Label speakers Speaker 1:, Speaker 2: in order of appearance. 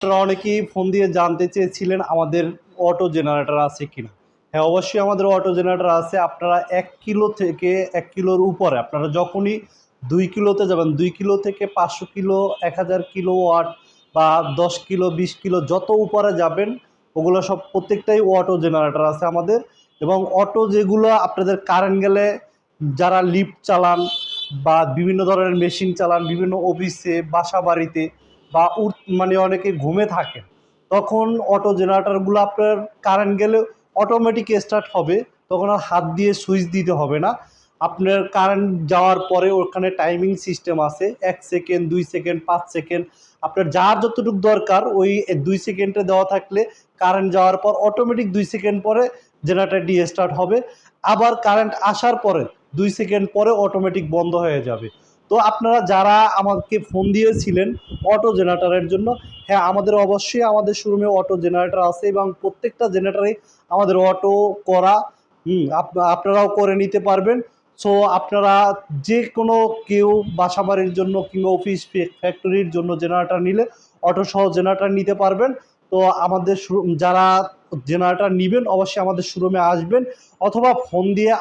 Speaker 1: আপনারা অনেকেই ফোন দিয়ে জানতে চেয়েছিলেন আমাদের অটো জেনারেটর আছে কিনা। হ্যাঁ, অবশ্যই আমাদের অটো জেনারেটর আছে। আপনারা ১ কিলো থেকে ১ কিলোর উপরে আপনারা যখনই ২ কিলোতে যাবেন, ২ কিলো থেকে ৫০০ কিলো, ১০০০ কিলোওয়াট বা ১০ কিলো, ২০ কিলো যত উপরে যাবেন ওগুলো সব প্রত্যেকটাই অটো জেনারেটর আছে আমাদের। এবং অটো যেগুলো আপনাদের কারেন্ট গেলে যারা লিফট চালান বা বিভিন্ন ধরনের মেশিন চালান, বিভিন্ন অফিসে, বাসাবাড়িতে বা মানে অনেকে ঘুমে থাকেন, তখন অটো জেনারেটরগুলো আপনার কারেন্ট গেলে অটোমেটিক স্টার্ট হবে। তখন আর হাত দিয়ে সুইচ দিতে হবে না। আপনার কারেন্ট যাওয়ার পরে ওখানে টাইমিং সিস্টেম আছে, ১ সেকেন্ড, ২ সেকেন্ড, ৫ সেকেন্ড। আপনার যার যতটুকু দরকার ওই ২ সেকেন্ডে দেওয়া থাকলে কারেন্ট যাওয়ার পর অটোমেটিক ২ সেকেন্ড পরে জেনারেটরটি স্টার্ট হবে। আবার কারেন্ট আসার পরে ২ সেকেন্ড পরে অটোমেটিক বন্ধ হয়ে যাবে। তো আপনারা যারা আমাকে ফোন দিয়েছিলেন অটো জেনারেটরের জন্য, হ্যাঁ, আমাদের অবশ্যই আমাদের শোরুমে অটো জেনারেটর আছে এবং প্রত্যেকটা জেনারেটরেই আমাদের অটো করা। আপনারাও করে নিতে পারবেন। সো আপনারা যে কোনো কেউ বাসাবাড়ির জন্য কিংবা অফিস ফ্যাক্টরির জন্য জেনারেটর নিলে অটো সহ জেনারেটর নিতে পারবেন। তো আমাদের যারা জেনারেটর নিবেন অবশ্যই আমাদের শোরুমে আসবেন অথবা ফোন দিয়ে